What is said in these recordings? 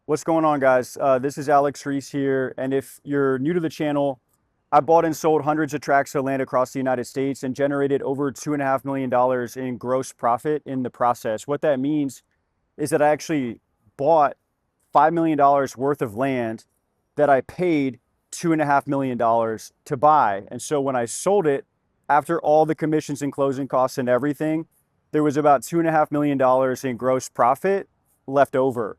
What's going on, guys? This is Alex Reese here, and if you're new to the channel, I bought and sold hundreds of tracts of land across the United States and generated over $2.5 million in gross profit in the process. What that means is that I actually bought $5 million worth of land that I paid $2.5 million to buy. And so when I sold it, after all the commissions and closing costs and everything, there was about $2.5 million in gross profit left over.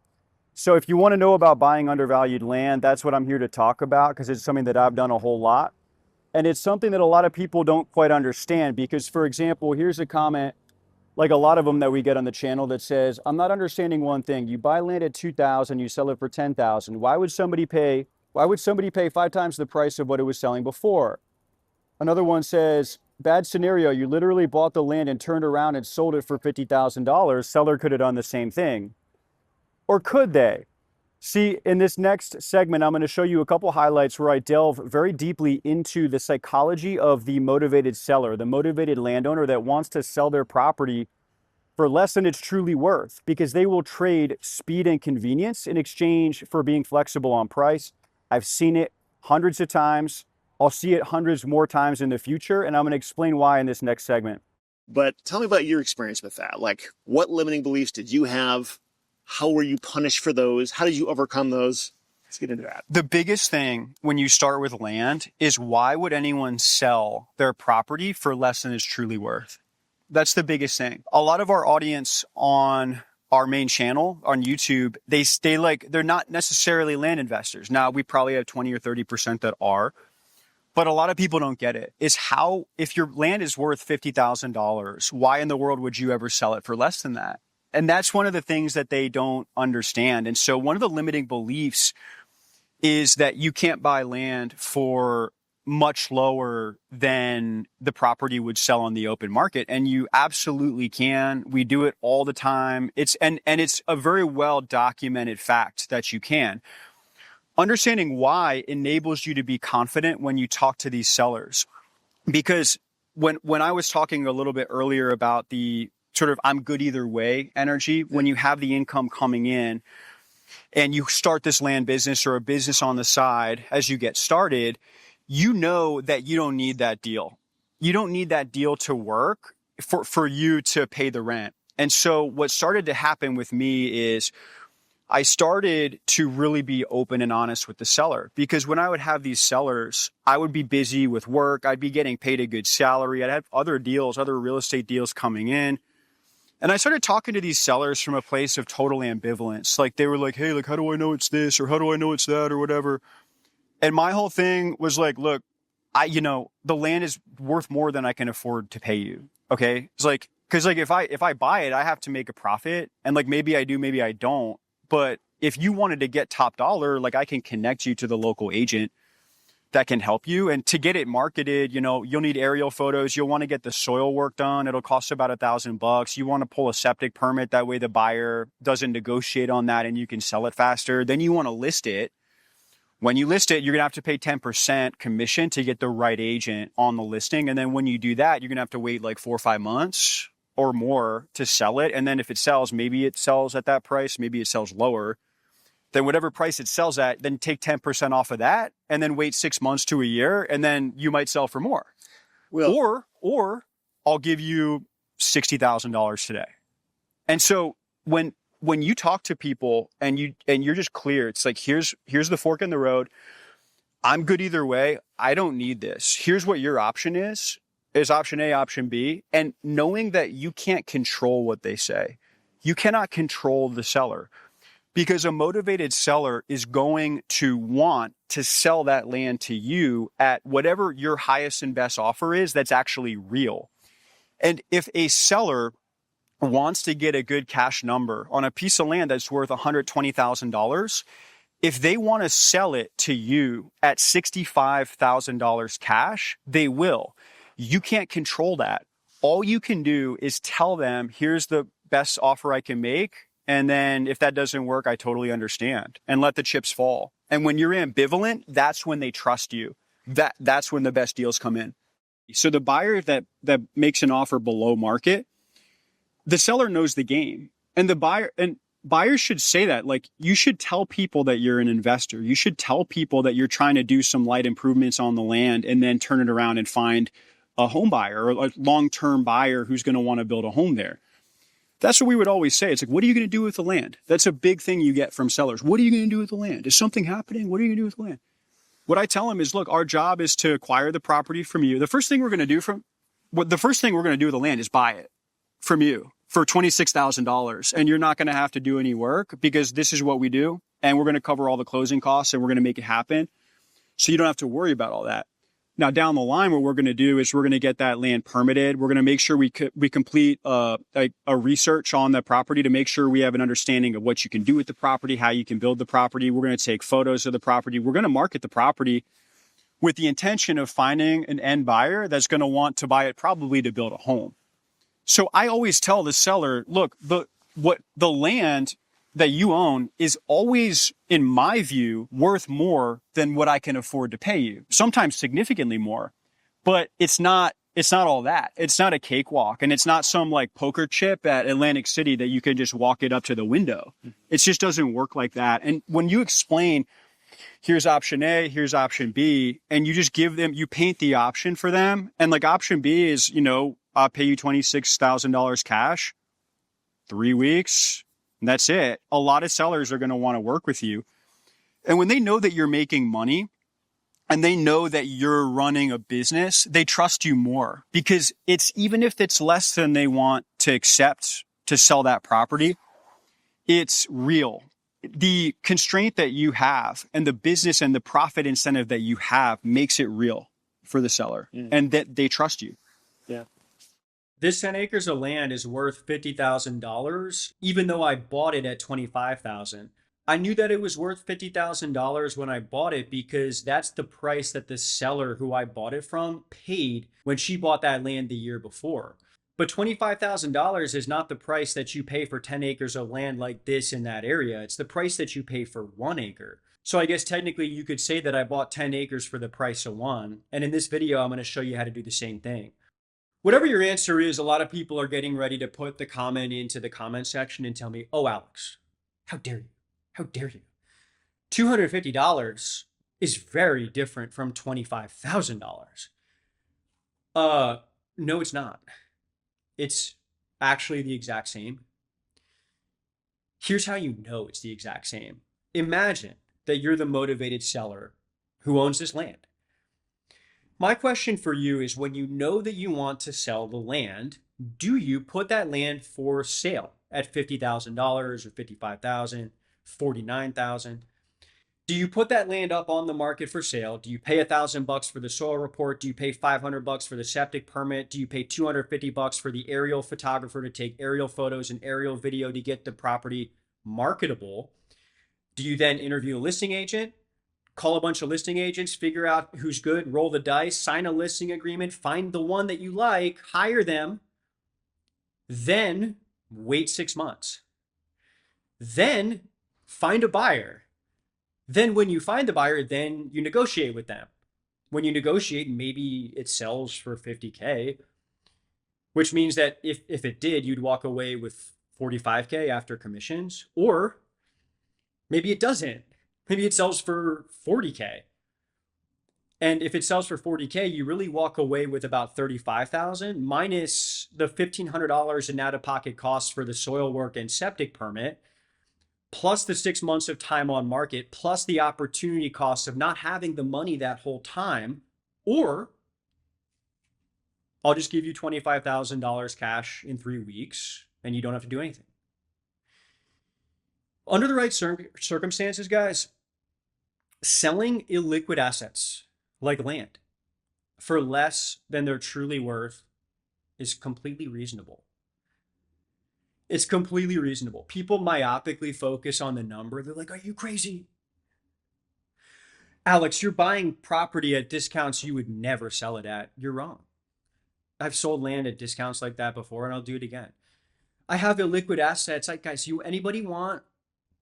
So if you want to know about buying undervalued land, that's what I'm here to talk about, because it's something that I've done a whole lot. And it's something that a lot of people don't quite understand because, for example, here's a comment, like a lot of them that we get on the channel, that says, I'm not understanding one thing. You buy land at 2,000, you sell it for 10,000. Why would somebody pay 5 times the price of what it was selling before? Another one says, bad scenario, you literally bought the land and turned around and sold it for $50,000. Seller could have done the same thing. Or could they? See, in this next segment, I'm going to show you a couple highlights where I delve very deeply into the psychology of the motivated seller, the motivated landowner that wants to sell their property for less than it's truly worth, because they will trade speed and convenience in exchange for being flexible on price. I've seen it hundreds of times. I'll see it hundreds more times in the future, and I'm going to explain why in this next segment. But tell me about your experience with that. Like, what limiting beliefs did you have? How were you punished for those? How did you overcome those? Let's get into that. The biggest thing when you start with land is, why would anyone sell their property for less than it's truly worth? That's the biggest thing. A lot of our audience on our main channel on YouTube, they're not necessarily land investors. Now, we probably have 20 or 30% that are, but a lot of people don't get it. Is how, if your land is worth $50,000, why in the world would you ever sell it for less than that? And that's one of the things that they don't understand. And so one of the limiting beliefs is that you can't buy land for much lower than the property would sell on the open market. And you absolutely can. We do it all the time. It's a very well documented fact that you can. Understanding why enables you to be confident when you talk to these sellers. Because when I was talking a little bit earlier about the sort of I'm good either way energy, when you have the income coming in and you start this land business or a business on the side as you get started, you know that you don't need that deal. You don't need that deal to work for you to pay the rent. And so what started to happen with me is I started to really be open and honest with the seller, because when I would have these sellers, I would be busy with work. I'd be getting paid a good salary. I'd have other real estate deals coming in. And I started talking to these sellers from a place of total ambivalence. Like, they were like, hey, like, how do I know it's this? Or how do I know it's that? Or whatever. And my whole thing was like, look, the land is worth more than I can afford to pay you. Okay. It's like, cause like if I buy it, I have to make a profit, and like, maybe I do, maybe I don't. But if you wanted to get top dollar, like, I can connect you to the local agent that can help you. And to get it marketed, you'll need aerial photos. You'll want to get the soil work done. It'll cost about $1,000. You want to pull a septic permit. That way the buyer doesn't negotiate on that and you can sell it faster. Then you want to list it. When you list it, you're going to have to pay 10% commission to get the right agent on the listing. And then when you do that, you're going to have to wait like 4 or 5 months or more to sell it. And then if it sells, maybe it sells at that price, maybe it sells lower. Then whatever price it sells at, then take 10% off of that and then wait 6 months to a year, and then you might sell for more. Well, or I'll give you $60,000 today. And so when you talk to people and you're just clear, it's like, here's the fork in the road. I'm good either way. I don't need this. Here's what your option is option A, option B. And knowing that you can't control what they say. You cannot control the seller. Because a motivated seller is going to want to sell that land to you at whatever your highest and best offer is that's actually real. And if a seller wants to get a good cash number on a piece of land that's worth $120,000, if they want to sell it to you at $65,000 cash, they will. You can't control that. All you can do is tell them, here's the best offer I can make. And then if that doesn't work, I totally understand, and let the chips fall. And when you're ambivalent, that's when they trust you. That's when the best deals come in. So the buyer that makes an offer below market, the seller knows the game. And the buyer, and buyers should say that. Like, you should tell people that you're an investor. You should tell people that you're trying to do some light improvements on the land and then turn it around and find a home buyer or a long-term buyer who's going to want to build a home there. That's what we would always say. It's like, what are you going to do with the land? That's a big thing you get from sellers. What are you going to do with the land? Is something happening? What are you going to do with the land? What I tell them is, look, our job is to acquire the property from you. The first thing we're going to do with the land is buy it from you for $26,000. And you're not going to have to do any work because this is what we do. And we're going to cover all the closing costs and we're going to make it happen. So you don't have to worry about all that. Now, down the line, what we're going to do is we're going to get that land permitted. We're going to make sure we complete a research on the property to make sure we have an understanding of what you can do with the property, how you can build the property. We're going to take photos of the property. We're going to market the property with the intention of finding an end buyer that's going to want to buy it probably to build a home. So I always tell the seller, look, the land that you own is always, in my view, worth more than what I can afford to pay you. Sometimes significantly more, but it's not all that. It's not a cakewalk, and it's not some like poker chip at Atlantic City that you can just walk it up to the window. It just doesn't work like that. And when you explain, here's option A, here's option B, and you just give them, you paint the option for them. And like option B is, I'll pay you $26,000 cash, 3 weeks. And that's it. A lot of sellers are going to want to work with you. And when they know that you're making money and they know that you're running a business, they trust you more because even if it's less than they want to accept to sell that property, it's real. The constraint that you have and the business and the profit incentive that you have makes it real for the seller and that they trust you. Yeah. This 10 acres of land is worth $50,000, even though I bought it at $25,000. I knew that it was worth $50,000 when I bought it because that's the price that the seller who I bought it from paid when she bought that land the year before. But $25,000 is not the price that you pay for 10 acres of land like this in that area. It's the price that you pay for 1 acre. So I guess technically you could say that I bought 10 acres for the price of 1. And in this video, I'm going to show you how to do the same thing. Whatever your answer is, a lot of people are getting ready to put the comment into the comment section and tell me, oh, Alex, how dare you? How dare you? $250 is very different from $25,000. No, it's not. It's actually the exact same. Here's how you know it's the exact same. Imagine that you're the motivated seller who owns this land. My question for you is, when you know that you want to sell the land, do you put that land for sale at $50,000 or $55,000, $49,000? Do you put that land up on the market for sale? Do you pay $1,000 for the soil report? Do you pay $500 for the septic permit? Do you pay $250 for the aerial photographer to take aerial photos and aerial video to get the property marketable? Do you then interview a listing agent? Call a bunch of listing agents, figure out who's good, roll the dice, sign a listing agreement, find the one that you like, hire them, then wait 6 months. Then find a buyer. Then when you find the buyer, then you negotiate with them. When you negotiate, maybe it sells for $50K, which means that if it did, you'd walk away with $45K after commissions, or maybe it doesn't. Maybe it sells for $40K. And if it sells for $40K, you really walk away with about $35,000 minus the $1,500 in out-of-pocket costs for the soil work and septic permit, plus the 6 months of time on market, plus the opportunity costs of not having the money that whole time, or I'll just give you $25,000 cash in 3 weeks and you don't have to do anything. Under the right circumstances, guys, selling illiquid assets like land for less than they're truly worth is completely reasonable. It's completely reasonable. People myopically focus on the number. They're like, are you crazy? Alex, you're buying property at discounts you would never sell it at. You're wrong. I've sold land at discounts like that before, and I'll do it again. I have illiquid assets. Like, guys, anybody want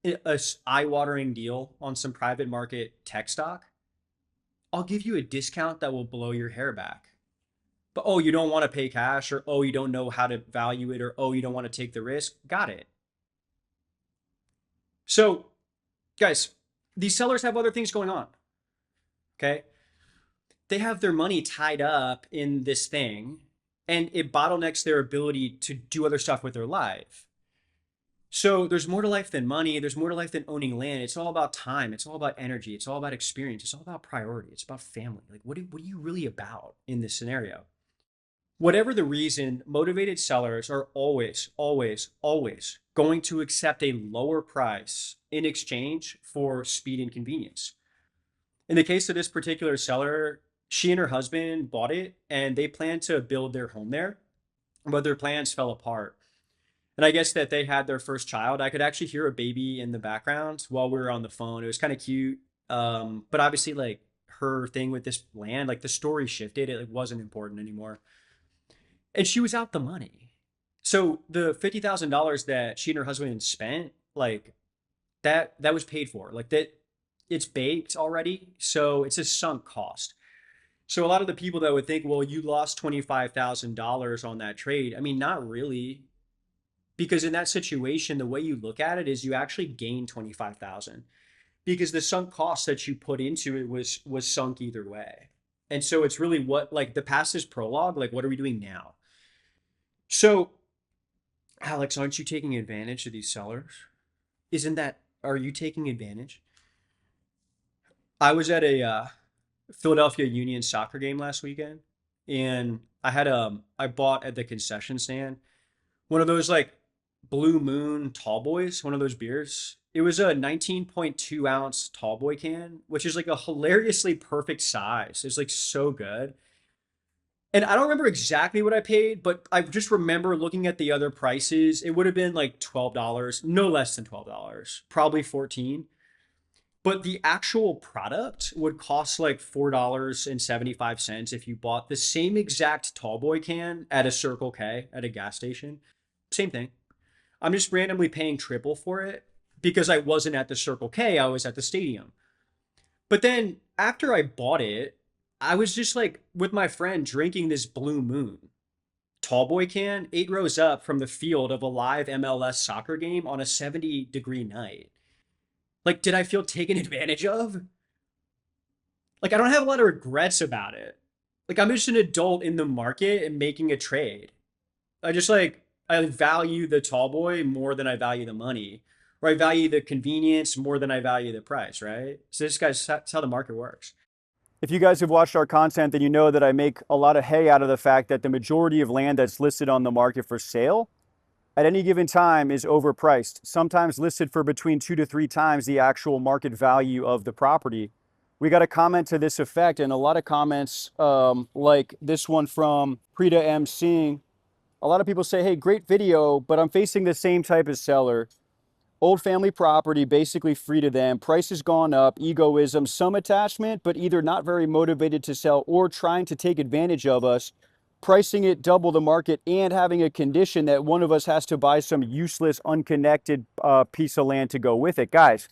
a eye-watering deal on some private market tech stock? I'll give you a discount that will blow your hair back. But, oh, you don't want to pay cash, or, oh, you don't know how to value it, or, oh, you don't want to take the risk. Got it. So, guys, these sellers have other things going on. Okay. They have their money tied up in this thing, and it bottlenecks their ability to do other stuff with their life. So there's more to life than money. There's more to life than owning land. It's all about time. It's all about energy. It's all about experience. It's all about priority. It's about family. Like, what are you really about in this scenario? Whatever the reason, motivated sellers are always, always, always going to accept a lower price in exchange for speed and convenience. In the case of this particular seller, she and her husband bought it and they planned to build their home there, but their plans fell apart. And I guess that they had their first child. I could actually hear a baby in the background while we were on the phone. It was kind of cute. But obviously, like her thing with this land, like the story shifted. It wasn't important anymore. And she was out the money. So the $50,000 that she and her husband spent, like that was paid for. Like that, it's baked already. So it's a sunk cost. So a lot of the people that would think, well, you lost $25,000 on that trade. I mean, not really, because in that situation, the way you look at it is you actually gain 25,000 because the sunk cost that you put into it was sunk either way. And so it's really what, like, the past is prologue. Like, what are we doing now? So, Alex, aren't you taking advantage of these sellers? Are you taking advantage? I was at a Philadelphia Union soccer game last weekend, and I bought at the concession stand one of those like Blue Moon Tall Boys, one of those beers. It was a 19.2 ounce Tall Boy can, which is like a hilariously perfect size. It's like so good. And I don't remember exactly what I paid, but I just remember looking at the other prices. It would have been like $12, no less than $12, probably 14. But the actual product would cost like $4.75 if you bought the same exact Tallboy can at a Circle K at a gas station. Same thing. I'm just randomly paying triple for it because I wasn't at the Circle K, I was at the stadium. But then after I bought it, I was just like with my friend drinking this Blue Moon Tallboy can 8 rows up from the field of a live MLS soccer game on a 70-degree night. Like, did I feel taken advantage of? Like, I don't have a lot of regrets about it. Like, I'm just an adult in the market and making a trade. I value the tall boy more than I value the money, or I value the convenience more than I value the price, right? So that's how the market works. If you guys have watched our content, then you know that I make a lot of hay out of the fact that the majority of land that's listed on the market for sale at any given time is overpriced, sometimes listed for between 2 to 3 times the actual market value of the property. We got a comment to this effect, and a lot of comments like this one from Prita M. Singh. A lot of people say, hey, great video, but I'm facing the same type of seller. Old family property, basically free to them. Price has gone up, egoism, some attachment, but either not very motivated to sell or trying to take advantage of us, pricing it double the market and having a condition that one of us has to buy some useless, unconnected piece of land to go with it. Guys,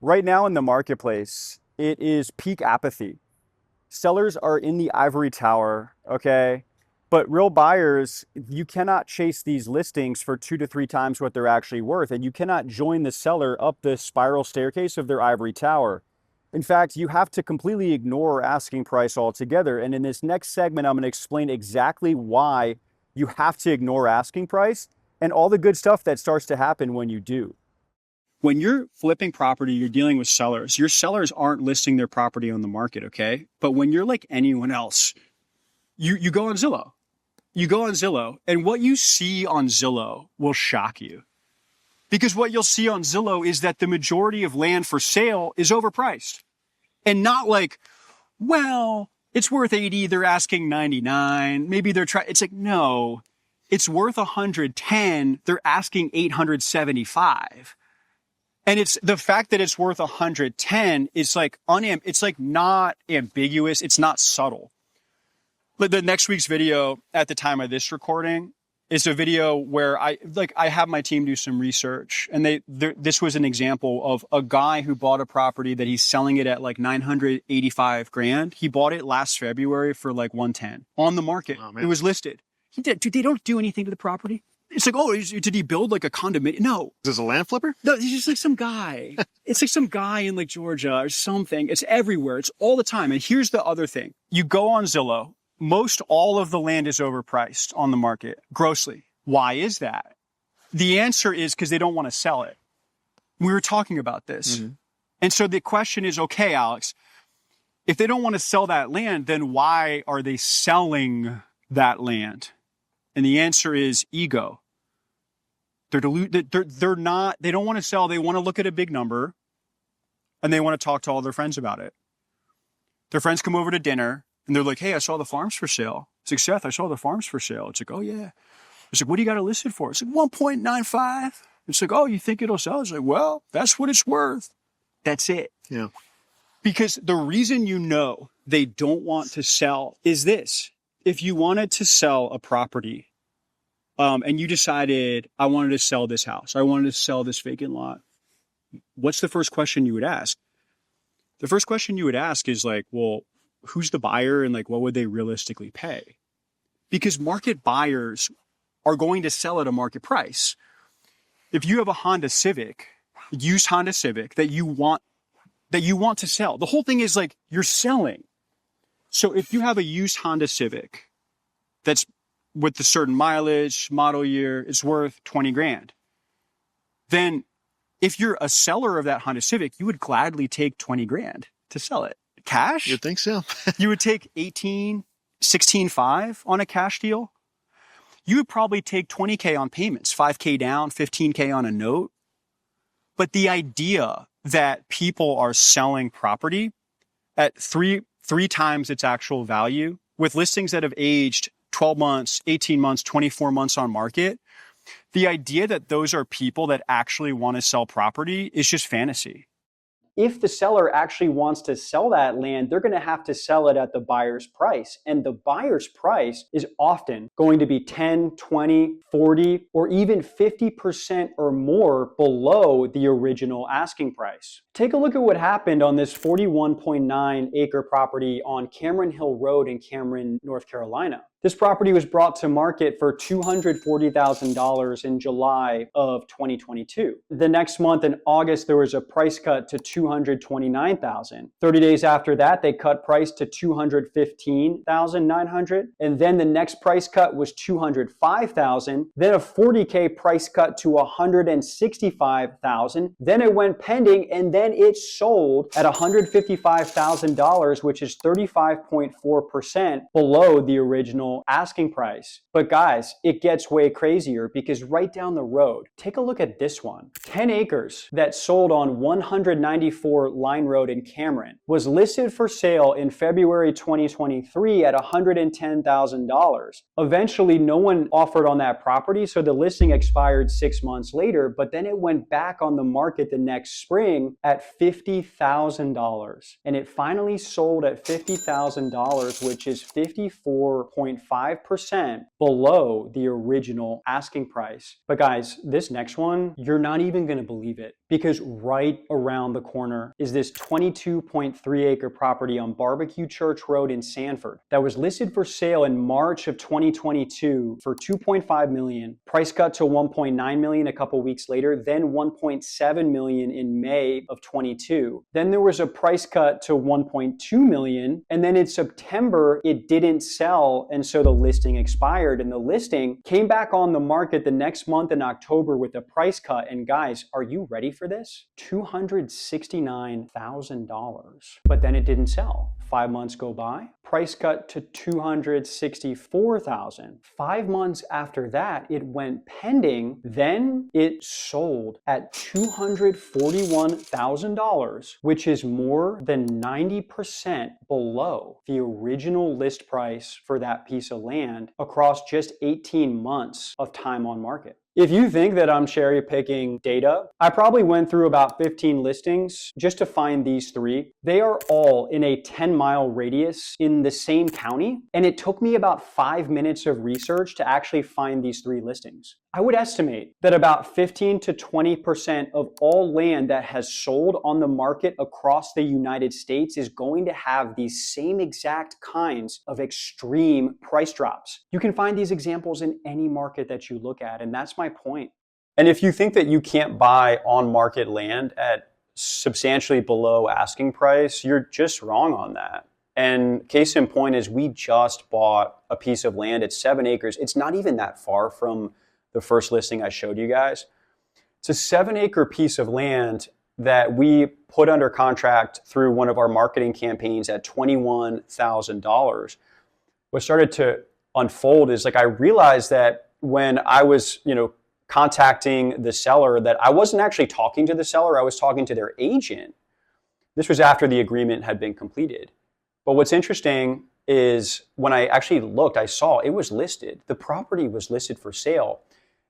right now in the marketplace, it is peak apathy. Sellers are in the ivory tower, okay? But real buyers, you cannot chase these listings for 2 to 3 times what they're actually worth, and you cannot join the seller up the spiral staircase of their ivory tower. In fact, you have to completely ignore asking price altogether. And in this next segment, I'm going to explain exactly why you have to ignore asking price and all the good stuff that starts to happen when you do. When you're flipping property, you're dealing with sellers. Your sellers aren't listing their property on the market, okay? But when you're like anyone else, you go on Zillow. You go on Zillow, and what you see on Zillow will shock you. Because what you'll see on Zillow is that the majority of land for sale is overpriced. And not like, well, it's worth 80, they're asking 99, maybe they're trying, it's like, no, it's worth 110, they're asking 875. And it's the fact that it's worth 110 is like, it's like not ambiguous, it's not subtle. But the next week's video at the time of this recording is a video where I have my team do some research, and this was an example of a guy who bought a property that he's selling it at like 985 grand. He bought it last February for like 110 on the market. Oh, it was listed. Dude, they don't do anything to the property. It's like, oh, did he build like a condominium? No, Is this a land flipper? no, he's just like some guy. It's like some guy in like Georgia or something. It's everywhere. It's all the time. And here's the other thing. You go on Zillow, most all of the land is overpriced on the market, grossly. Why is that? The answer is because they don't want to sell it. We were talking about this. Mm-hmm. And so the question is, okay, Alex, if they don't want to sell that land, then why are they selling that land? And the answer is ego. They don't want to sell. They want to look at a big number and they want to talk to all their friends about it. Their friends come over to dinner and they're like, hey, I saw the farms for sale. It's like, Seth, I saw the farms for sale. It's like, oh yeah. It's like, what do you got it listed for? It's like 1.95. It's like, oh, you think it'll sell? It's like, well, that's what it's worth. That's it. Yeah. Because the reason you know they don't want to sell is this. If you wanted to sell a property, and you decided, I wanted to sell this house, I wanted to sell this vacant lot, what's the first question you would ask? The first question you would ask is like, well, who's the buyer and like, what would they realistically pay? Because market buyers are going to sell at a market price. If you have a Honda Civic, used Honda Civic that you want to sell, the whole thing is like you're selling. So if you have a used Honda Civic that's with a certain mileage, model year, it's worth 20 grand. Then if you're a seller of that Honda Civic, you would gladly take 20 grand to sell it. Cash? You'd think so. You would take 16.5 on a cash deal. You would probably take 20K on payments, 5K down, 15K on a note. But the idea that people are selling property at three times its actual value with listings that have aged 12 months, 18 months, 24 months on market, the idea that those are people that actually want to sell property is just fantasy. If the seller actually wants to sell that land, they're going to have to sell it at the buyer's price. And the buyer's price is often going to be 10, 20, 40, or even 50% or more below the original asking price. Take a look at what happened on this 41.9 acre property on Cameron Hill Road in Cameron, North Carolina. This property was brought to market for $240,000 in July of 2022. The next month in August, there was a price cut to $229,000. 30 days after that, they cut price to $215,900. And then the next price cut was $205,000. Then a $40K price cut to $165,000. Then it went pending and then it sold at $155,000, which is 35.4% below the original asking price. But guys, it gets way crazier because right down the road, take a look at this one. 10 acres that sold on 194 Line Road in Cameron was listed for sale in February 2023 at $110,000. Eventually, no one offered on that property, so the listing expired 6 months later, but then it went back on the market the next spring at $50,000. And it finally sold at $50,000, which is 54.5% below the original asking price. But guys, this next one, you're not even going to believe it because right around the corner is this 22.3 acre property on Barbecue Church Road in Sanford that was listed for sale in March of 2022 for $2.5 million. Price cut to $1.9 million a couple weeks later, then $1.7 million in May of 22. Then there was a price cut to $1.2 million, and then in September it didn't sell, and so the listing expired, and the listing came back on the market the next month in October with a price cut. And guys, are you ready for this? $269,000. But then it didn't sell. 5 months go by, price cut to $264,000. 5 months after that, it went pending. Then it sold at $241,000, which is more than 90% below the original list price for that piece of land across just 18 months of time on market. If you think that I'm cherry picking data, I probably went through about 15 listings just to find these three. They are all in a 10-mile radius in the same county, and it took me about 5 minutes of research to actually find these three listings. I would estimate that about 15 to 20% of all land that has sold on the market across the United States is going to have these same exact kinds of extreme price drops. You can find these examples in any market that you look at, and that's my point. And if you think that you can't buy on market land at substantially below asking price, you're just wrong on that. And case in point is we just bought a piece of land. It's 7 acres. It's not even that far from the first listing I showed you guys. It's a 7-acre piece of land that we put under contract through one of our marketing campaigns at $21,000. What started to unfold is like I realized that when I was, contacting the seller, that I wasn't actually talking to the seller, I was talking to their agent. This was after the agreement had been completed. But what's interesting is when I actually looked, I saw it was listed. The property was listed for sale.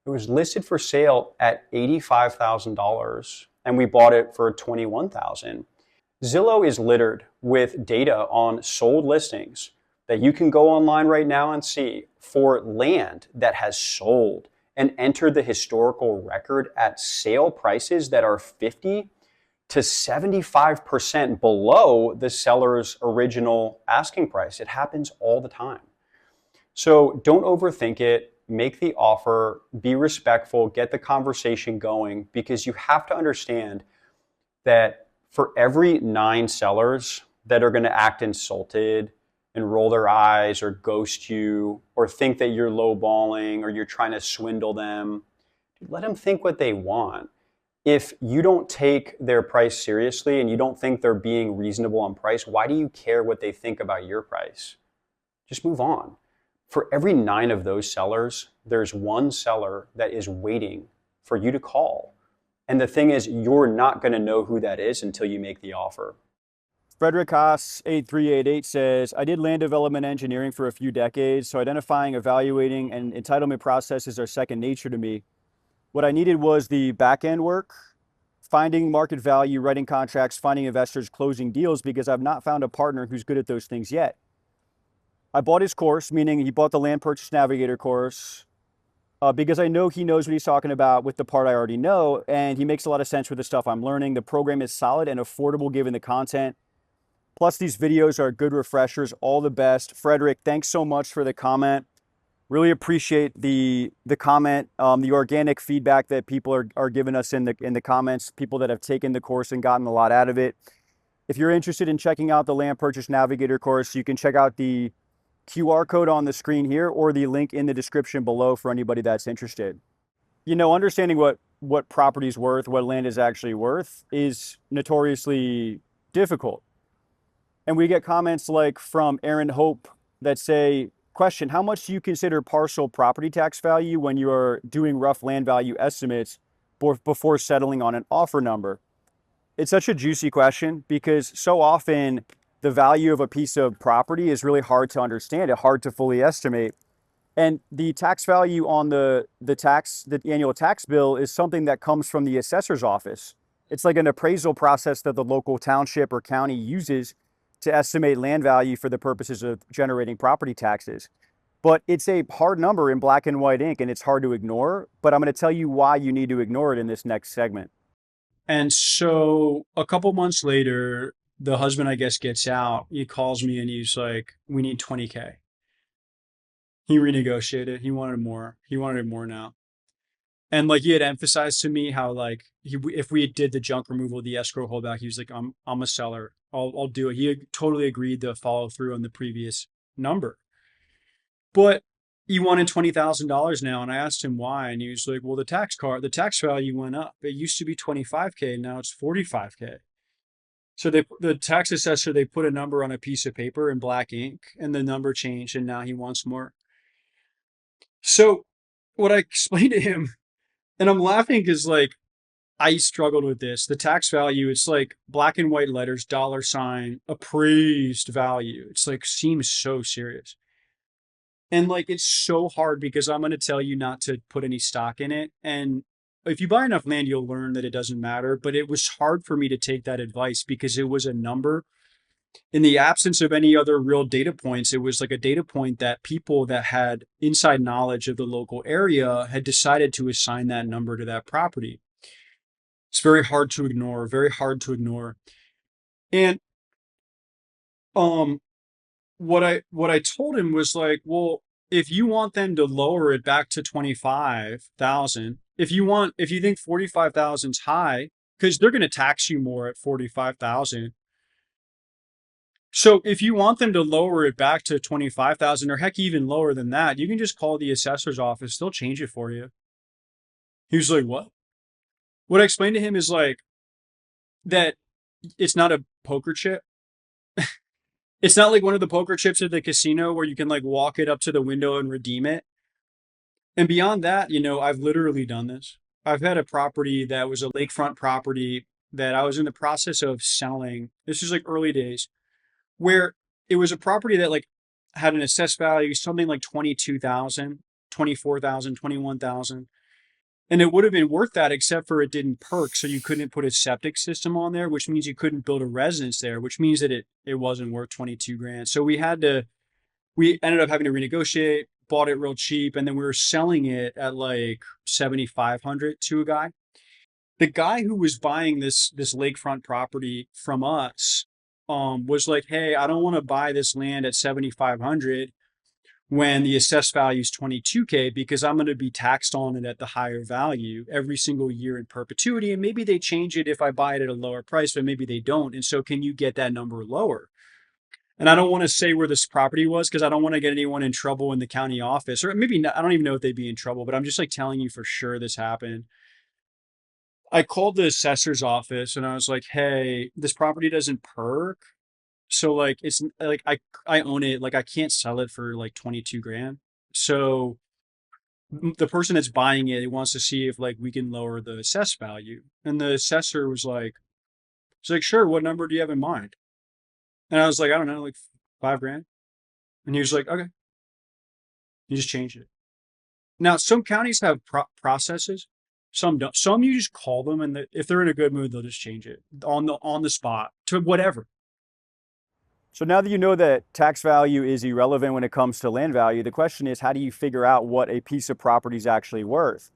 It was listed for sale at $85,000 and we bought it for $21,000. Zillow is littered with data on sold listings that you can go online right now and see for land that has sold and entered the historical record at sale prices that are 50 to 75% below the seller's original asking price. It happens all the time. So don't overthink it. Make the offer, be respectful, get the conversation going, because you have to understand that for every 9 sellers that are going to act insulted and roll their eyes or ghost you or think that you're lowballing or you're trying to swindle them, let them think what they want. If you don't take their price seriously and you don't think they're being reasonable on price, why do you care what they think about your price? Just move on. For every 9 of those sellers, there's 1 seller that is waiting for you to call. And the thing is, you're not going to know who that is until you make the offer. Frederick Haas 8388 says, I did land development engineering for a few decades, so identifying, evaluating, and entitlement processes are second nature to me. What I needed was the back end work, finding market value, writing contracts, finding investors, closing deals, because I've not found a partner who's good at those things yet. I bought his course, meaning he bought the Land Purchase Navigator course, because I know he knows what he's talking about with the part I already know, and he makes a lot of sense with the stuff I'm learning. The program is solid and affordable given the content. Plus, these videos are good refreshers. All the best. Frederick, thanks so much for the comment. Really appreciate the comment, the organic feedback that people are giving us in the comments, people that have taken the course and gotten a lot out of it. If you're interested in checking out the Land Purchase Navigator course, you can check out the QR code on the screen here or the link in the description below for anybody that's interested. Understanding what property's worth, what land is actually worth is notoriously difficult. And we get comments like from Aaron Hope that say, question, how much do you consider parcel property tax value when you are doing rough land value estimates before settling on an offer number? It's such a juicy question because so often the value of a piece of property is really hard to understand, hard to fully estimate. And the tax value on the annual tax bill is something that comes from the assessor's office. It's like an appraisal process that the local township or county uses to estimate land value for the purposes of generating property taxes. But it's a hard number in black and white ink and it's hard to ignore, but I'm going to tell you why you need to ignore it in this next segment. And so a couple months later, the husband, I guess, gets out. He calls me and he's like, we need 20K. He renegotiated. He wanted more. He wanted more now. And like he had emphasized to me how like if we did the junk removal, the escrow holdback, he was like, I'm a seller. I'll do it. He totally agreed to follow through on the previous number. But he wanted $20,000 now. And I asked him why. And he was like, well, the tax value went up. It used to be 25K. Now it's 45K. So the tax assessor, they put a number on a piece of paper in black ink and the number changed and now he wants more. So what I explained to him, and I'm laughing because like I struggled with this. The tax value, it's like black and white letters, $, appraised value. It's like seems so serious. And like it's so hard because I'm going to tell you not to put any stock in it. And if you buy enough land, you'll learn that it doesn't matter. But it was hard for me to take that advice because it was a number in the absence of any other real data points, it was like a data point that people that had inside knowledge of the local area had decided to assign that number to that property. It's very hard to ignore, very hard to ignore. And um what I told him was like, well, if you want them to lower it back to 25,000, if you think 45,000 is high, because they're going to tax you more at 45,000. So if you want them to lower it back to 25,000 or heck, even lower than that, you can just call the assessor's office. They'll change it for you. He was like, what? What I explained to him is like that it's not a poker chip. It's not like one of the poker chips at the casino where you can like walk it up to the window and redeem it. And beyond that, I've literally done this. I've had a property that was a lakefront property that I was in the process of selling. This is like early days, where it was a property that like had an assessed value, something like 22,000, 24,000, 21,000. And it would have been worth that except for it didn't perk. So you couldn't put a septic system on there, which means you couldn't build a residence there, which means that it wasn't worth 22 grand. So we ended up having to renegotiate, bought it real cheap. And then we were selling it at like 7,500 to a guy. The guy who was buying this lakefront property from us was like, hey, I don't want to buy this land at 7,500 when the assessed value is 22K because I'm going to be taxed on it at the higher value every single year in perpetuity. And maybe they change it if I buy it at a lower price, but maybe they don't. And so can you get that number lower? And I don't want to say where this property was because I don't want to get anyone in trouble in the county office, or maybe not, I don't even know if they'd be in trouble, but I'm just like telling you for sure this happened. I called the assessor's office and I was like, hey, this property doesn't perk. So like, it's like, I own it. Like I can't sell it for like 22 grand. So the person that's buying it wants to see if like we can lower the assessed value. And the assessor was like, sure. What number do you have in mind? And I was like, I don't know, like 5 grand. And he was like, okay. You just change it. Now, some counties have processes. Some don't. Some you just call them, and if they're in a good mood, they'll just change it on the spot to whatever. So now that you know that tax value is irrelevant when it comes to land value, the question is, how do you figure out what a piece of property is actually worth?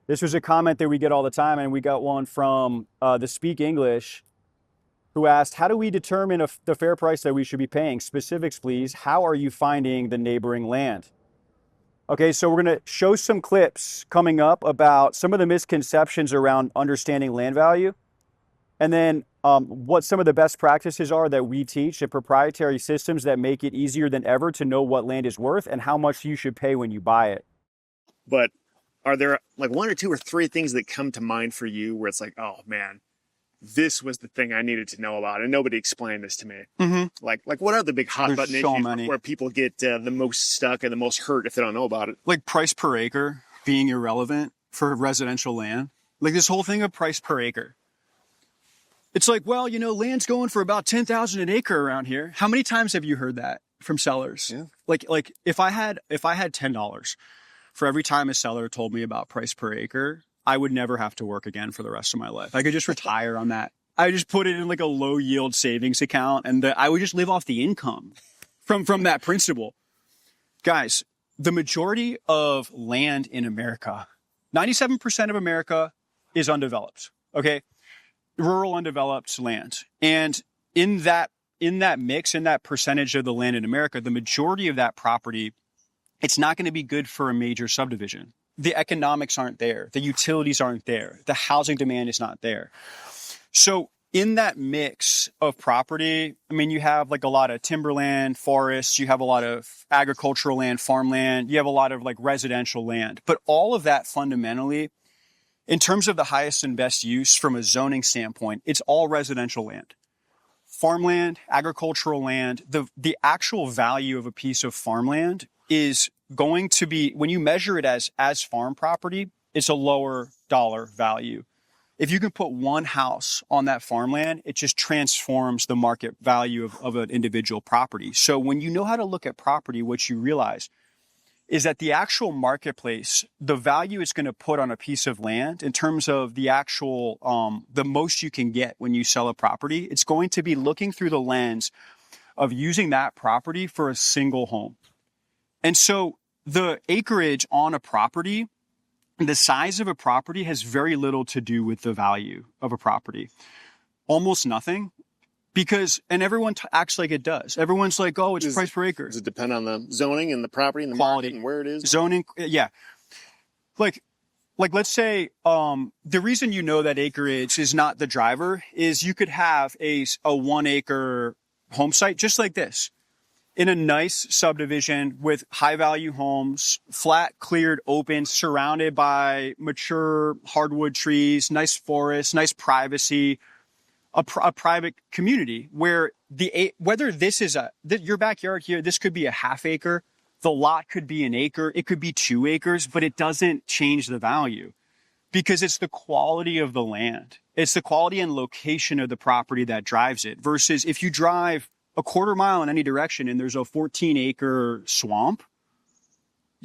This was a comment that we get all the time, and we got one from the Speak English, who asked, how do we determine the fair price that we should be paying? Specifics, please. How are you finding the neighboring land? Okay, so we're going to show some clips coming up about some of the misconceptions around understanding land value, and then what some of the best practices are that we teach and proprietary systems that make it easier than ever to know what land is worth and how much you should pay when you buy it. But are there like 1 or 2 or 3 things that come to mind for you where it's like, oh man, this was the thing I needed to know about, and nobody explained this to me? Mm-hmm. Like what are the big hot button so issues many. where people get the most stuck and the most hurt if they don't know about it? Like price per acre being irrelevant for residential land. Like this whole thing of price per acre. It's like, well, land's going for about 10,000 an acre around here. How many times have you heard that from sellers? Yeah. Like if I had $10 for every time a seller told me about price per acre, I would never have to work again for the rest of my life. I could just retire on that. I just put it in like a low yield savings account, and I would just live off the income from that principle. Guys, the majority of land in America, 97% of America is undeveloped. Okay. Rural undeveloped land. And in that mix, in that percentage of the land in America, the majority of that property, it's not going to be good for a major subdivision. The economics aren't there. The utilities aren't there. The housing demand is not there. So in that mix of property, I mean, you have like a lot of timberland, forests, you have a lot of agricultural land, farmland, you have a lot of like residential land. But all of that fundamentally, in terms of the highest and best use from a zoning standpoint, it's all residential land. Farmland, agricultural land, the actual value of a piece of farmland is going to be, when you measure it as farm property, it's a lower dollar value. If you can put one house on that farmland, it just transforms the market value of an individual property. So when you know how to look at property, what you realize is that the actual marketplace, the value it's going to put on a piece of land in terms of the actual, the most you can get when you sell a property, it's going to be looking through the lens of using that property for a single home. And so the acreage on a property, the size of a property has very little to do with the value of a property. Almost nothing. Because, and everyone acts like it does. Everyone's like, oh, it's price per acre. Does it depend on the zoning and the property and the Quality market and where it is? Zoning, yeah. Like let's say, the reason you know that acreage is not the driver is you could have a 1 acre home site just like this in a nice subdivision with high value homes, flat, cleared, open, surrounded by mature hardwood trees, nice forest, nice privacy, a private community where whether this is your backyard here, this could be a half acre, the lot could be an acre, it could be 2 acres, but it doesn't change the value because it's the quality of the land. It's the quality and location of the property that drives it versus if you drive a quarter mile in any direction and there's a 14-acre swamp,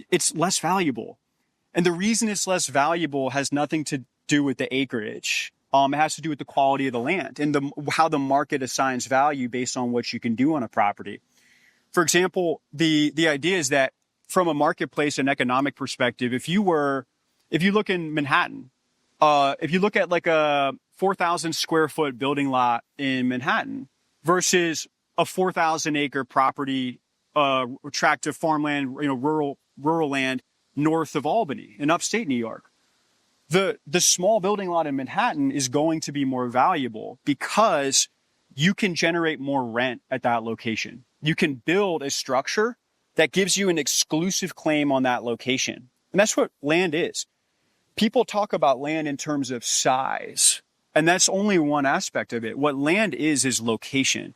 it's less valuable. And the reason it's less valuable has nothing to do with the acreage. It has to do with the quality of the land and how the market assigns value based on what you can do on a property. For example, the idea is that from a marketplace and economic perspective, if you look in Manhattan, if you look at like a 4,000 square foot building lot in Manhattan versus a 4,000 acre property, tract of farmland, rural land north of Albany in upstate New York. The small building lot in Manhattan is going to be more valuable because you can generate more rent at that location. You can build a structure that gives you an exclusive claim on that location. And that's what land is. People talk about land in terms of size, and that's only one aspect of it. What land is location.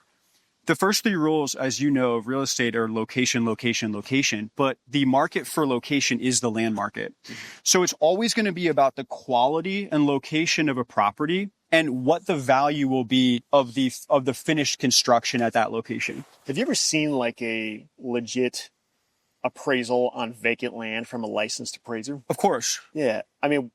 The first 3 rules, as you know, of real estate are location, location, location, but the market for location is the land market. So it's always going to be about the quality and location of a property and what the value will be of the finished construction at that location. Have you ever seen like a legit appraisal on vacant land from a licensed appraiser? Of course. Yeah. I mean,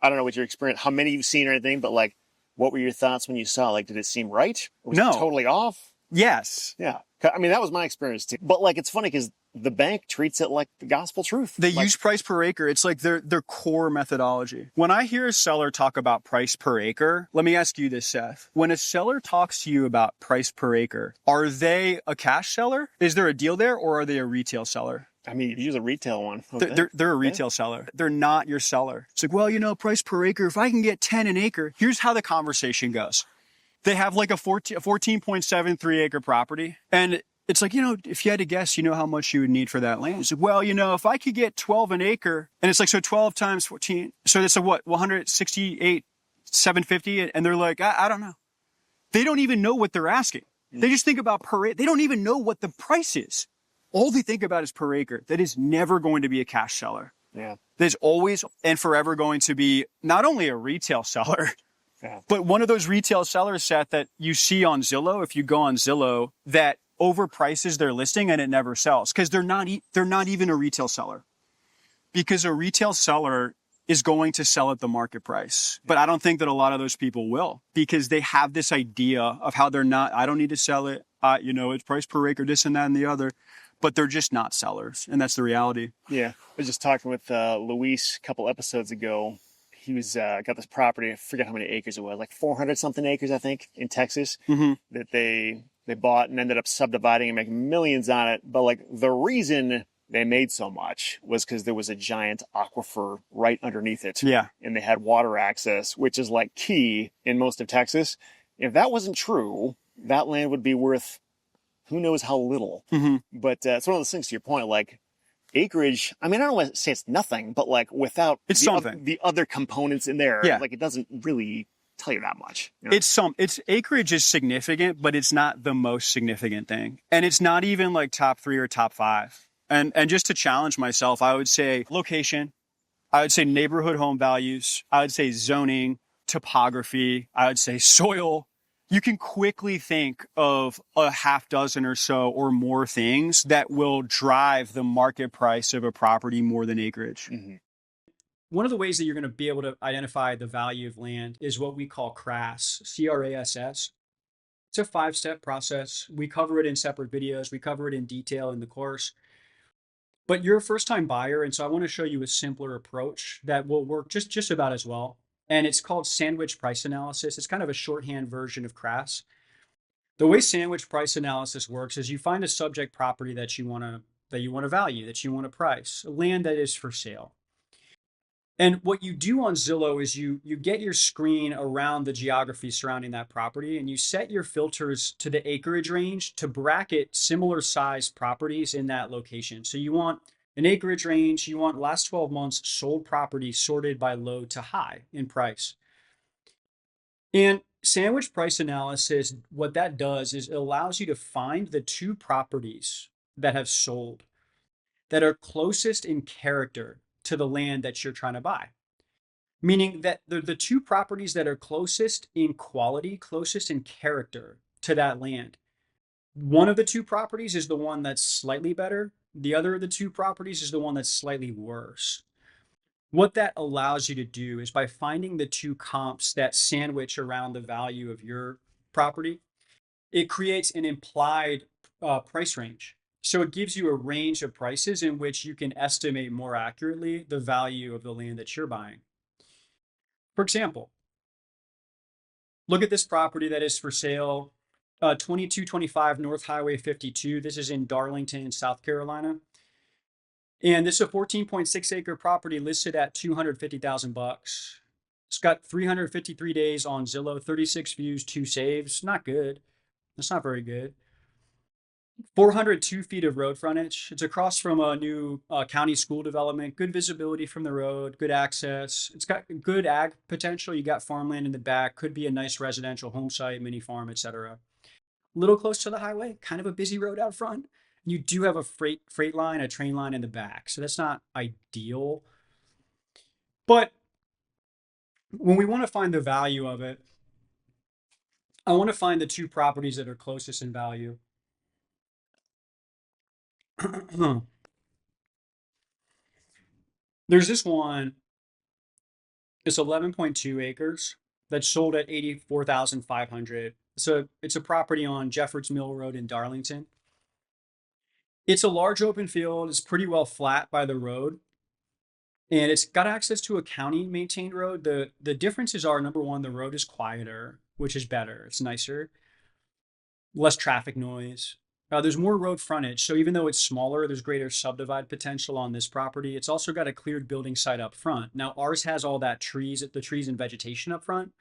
I don't know what your experience, how many you've seen or anything, but like, what were your thoughts when you saw? Like, did it seem right? Or was it totally off? Yes. Yeah. I mean, that was my experience too. But like, it's funny because the bank treats it like the gospel truth. They use price per acre. It's like their core methodology. When I hear a seller talk about price per acre, let me ask you this, Seth. When a seller talks to you about price per acre, are they a cash seller? Is there a deal there or are they a retail seller? I mean, use a retail one. Okay. They're a retail seller. They're not your seller. It's like, well, price per acre. If I can get 10 an acre, here's how the conversation goes. They have like a 14.73 acre property. And it's like, if you had to guess, how much you would need for that land. It's like, well, if I could get 12 an acre, and it's like, so 12 times 14. So that's a what? 168, 750. And they're like, I don't know. They don't even know what they're asking. They just think about per acre. They don't even know what the price is. All they think about is per acre. That is never going to be a cash seller. Yeah. There's always and forever going to be not only a retail seller, but one of those retail sellers, Seth, that you see on Zillow, if you go on Zillow, that overprices their listing and it never sells because they're not even a retail seller. Because a retail seller is going to sell at the market price. But I don't think that a lot of those people will because they have this idea of how they're not, I don't need to sell it. It's price per acre, this and that and the other. But they're just not sellers. And that's the reality. Yeah. I was just talking with Luis a couple episodes ago. He was got this property, I forget how many acres it was, like 400 something acres, I think, in Texas, that they bought and ended up subdividing and making millions on it. But like the reason they made so much was because there was a giant aquifer right underneath it. Yeah. And they had water access, which is like key in most of Texas. If that wasn't true, that land would be worth who knows how little. But it's one of those things, to your point, like acreage, I mean, I don't want to say it's nothing, but like without the other components in there, like it doesn't really tell you that much. It's acreage is significant, but it's not the most significant thing. And it's not even like top 3 or top 5. And just to challenge myself, I would say location, I would say neighborhood home values, I would say zoning, topography, I would say soil. You can quickly think of a half dozen or so or more things that will drive the market price of a property more than acreage. One of the ways that you're going to be able to identify the value of land is what we call CRAS, C-R-A-S-S. It's a 5-step process. We cover it in separate videos. We cover it in detail in the course. But you're a first-time buyer, and so I want to show you a simpler approach that will work just about as well. And it's called sandwich price analysis. It's kind of a shorthand version of CRAS. The way sandwich price analysis works is you find a subject property that you want to value, that you want to price, land that is for sale. And what you do on Zillow is you get your screen around the geography surrounding that property, and you set your filters to the acreage range to bracket similar size properties in that location. So you want an acreage range, you want last 12 months sold property sorted by low to high in price. And sandwich price analysis, what that does is it allows you to find the 2 properties that have sold that are closest in character to the land that you're trying to buy. Meaning that the 2 properties that are closest in quality, closest in character to that land. One of the 2 properties is the one that's slightly better. The other of the 2 properties is the one that's slightly worse. What that allows you to do is by finding the 2 comps that sandwich around the value of your property, it creates an implied price range. So it gives you a range of prices in which you can estimate more accurately the value of the land that you're buying. For example, look at this property that is for sale, 2225 North Highway 52. This is in Darlington, South Carolina. And this is a 14.6 acre property listed at $250,000. It's got 353 days on Zillow, 36 views, 2 saves. Not good. That's not very good. 402 feet of road frontage. It's across from a new county school development. Good visibility from the road, good access. It's got good ag potential. You got farmland in the back. Could be a nice residential home site, mini farm, etc. Little close to the highway. Kind of a busy road out front. You do have a freight line, a train line in the back, so that's not ideal. But when we want to find the value of it, I want to find the 2 properties that are closest in value. There's this one. It's 11.2 acres that's sold at 84,500. So it's a property on Jeffords Mill Road in Darlington. It's a large open field. It's pretty well flat by the road. And it's got access to a county maintained road. The differences are, number one, the road is quieter, which is better. It's nicer. Less traffic noise. There's more road frontage. So even though it's smaller, there's greater subdivide potential on this property. It's also got a cleared building site up front. Now ours has all that the trees and vegetation up front,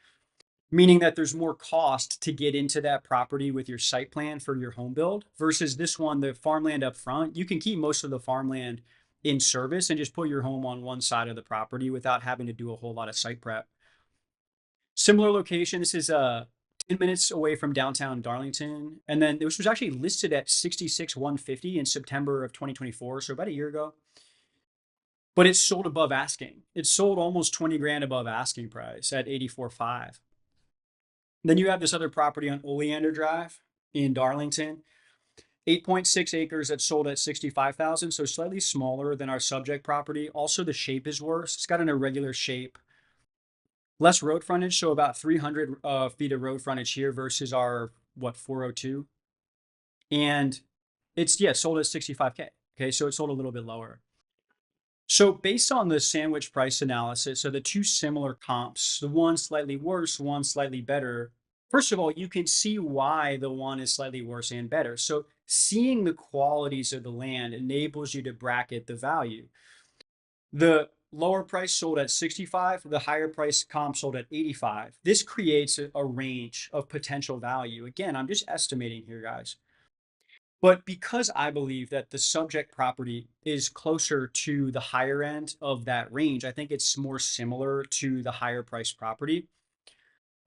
meaning that there's more cost to get into that property with your site plan for your home build versus this one, the farmland up front. You can keep most of the farmland in service and just put your home on one side of the property without having to do a whole lot of site prep. Similar location. This is 10 minutes away from downtown Darlington. And then this was actually listed at 66,150 in September of 2024. So about a year ago, but it's sold above asking. It's sold almost 20 grand above asking price at 84.5. Then you have this other property on Oleander Drive in Darlington, 8.6 acres that sold at 65,000. So slightly smaller than our subject property. Also the shape is worse. It's got an irregular shape. Less road frontage, so about 300 feet of road frontage here versus our, 402. And it's, sold at 65K. Okay, so it sold a little bit lower. So based on the sandwich price analysis, so the 2 similar comps, the one slightly worse, one slightly better. First of all, you can see why the one is slightly worse and better. So seeing the qualities of the land enables you to bracket the value. The lower price sold at 65, the higher price comp sold at 85. This creates a range of potential value. Again, I'm just estimating here, guys. But because I believe that the subject property is closer to the higher end of that range, I think it's more similar to the higher price property.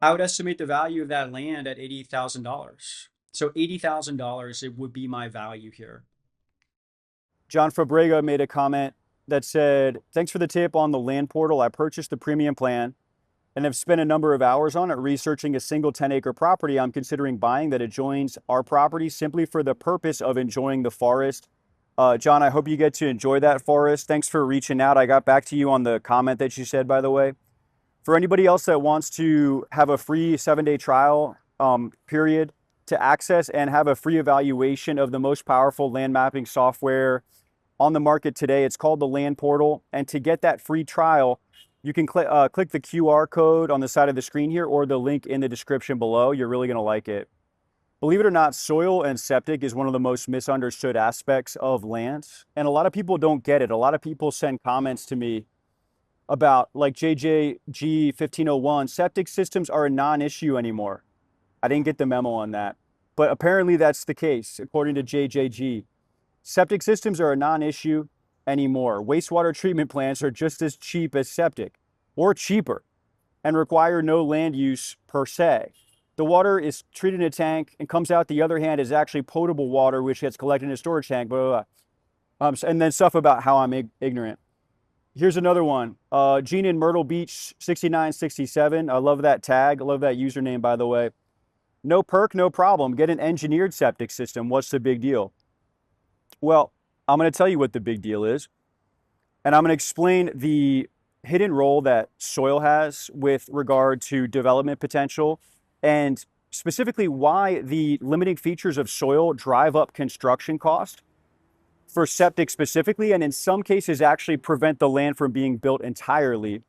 I would estimate the value of that land at $80,000. So $80,000, it would be my value here. John Fabrega made a comment that said, thanks for the tip on the land portal. I purchased the premium plan and have spent a number of hours on it researching a single 10-acre property I'm considering buying that adjoins our property simply for the purpose of enjoying the forest. John, I hope you get to enjoy that forest. Thanks for reaching out. I got back to you on the comment that you said, by the way. For anybody else that wants to have a free 7-day trial period, to access and have a free evaluation of the most powerful land mapping software on the market today. It's called the Land Portal. And to get that free trial, you can click the QR code on the side of the screen here or the link in the description below. You're really going to like it. Believe it or not, soil and septic is one of the most misunderstood aspects of land. And a lot of people don't get it. A lot of people send comments to me about, like JJG 1501, septic systems are a non-issue anymore. I didn't get the memo on that. But apparently that's the case, according to JJG. Septic systems are a non-issue anymore. Wastewater treatment plants are just as cheap as septic, or cheaper, and require no land use per se. The water is treated in a tank and comes out the other hand is actually potable water, which gets collected in a storage tank, blah, blah, blah. And then stuff about how I'm ignorant. Here's another one. Gene in Myrtle Beach 6967. I love that tag. I love that username, by the way. No perk, no problem. Get an engineered septic system. What's the big deal? Well, I'm going to tell you what the big deal is. And I'm going to explain the hidden role that soil has with regard to development potential, and specifically why the limiting features of soil drive up construction cost for septic specifically, and in some cases actually prevent the land from being built entirely.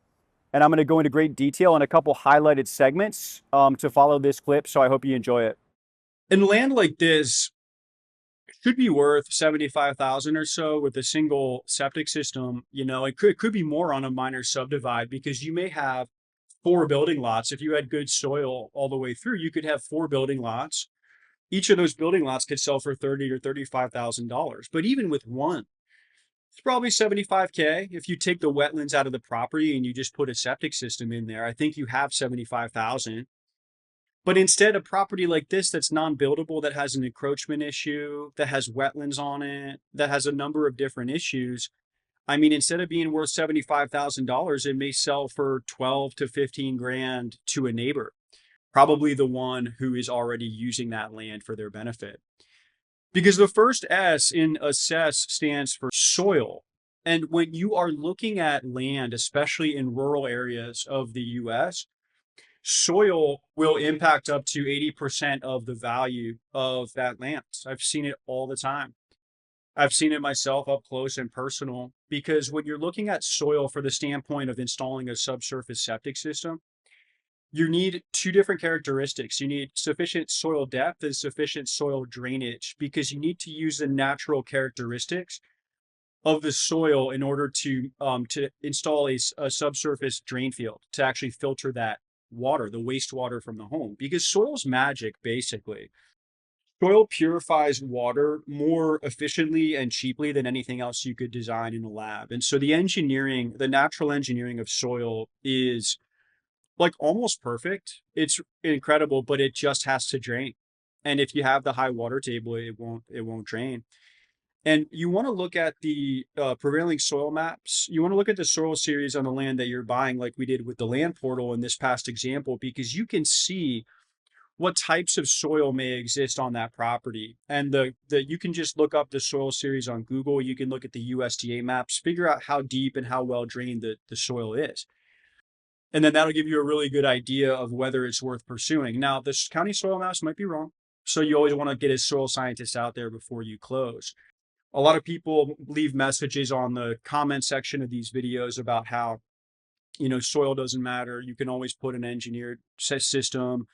And I'm going to go into great detail in a couple highlighted segments to follow this clip, so I hope you enjoy it. And land like this should be worth 75,000 or so with a single septic system. You know, it could be more on a minor subdivide, because you may have 4 building lots. If you had good soil all the way through, you could have 4 building lots. Each of those building lots could sell for $30,000 or $35,000. But even with one, it's probably 75K. If you take the wetlands out of the property and you just put a septic system in there, I think you have 75,000. But instead, a property like this that's non-buildable, that has an encroachment issue, that has wetlands on it, that has a number of different issues, I mean, instead of being worth $75,000, it may sell for 12 to 15 grand to a neighbor, probably the one who is already using that land for their benefit. Because the first S in assess stands for soil. And when you are looking at land, especially in rural areas of the US, soil will impact up to 80% of the value of that land. I've seen it all the time. I've seen it myself up close and personal, because when you're looking at soil for the standpoint of installing a subsurface septic system, you need 2 different characteristics. You need sufficient soil depth and sufficient soil drainage, because you need to use the natural characteristics of the soil in order to install a subsurface drain field to actually filter that water, the wastewater from the home. Because soil's magic, basically. Soil purifies water more efficiently and cheaply than anything else you could design in a lab. And so the engineering, the natural engineering of soil is like almost perfect. It's incredible, but it just has to drain. And if you have the high water table, it won't drain. And you want to look at the prevailing soil maps. You want to look at the soil series on the land that you're buying, like we did with the Land Portal in this past example, because you can see what types of soil may exist on that property. And you can just look up the soil series on Google. You can look at the USDA maps, figure out how deep and how well drained the soil is. And then that'll give you a really good idea of whether it's worth pursuing. Now, the county soil maps might be wrong, so you always want to get a soil scientist out there before you close. A lot of people leave messages on the comment section of these videos about how, you know, soil doesn't matter. You can always put an engineered system,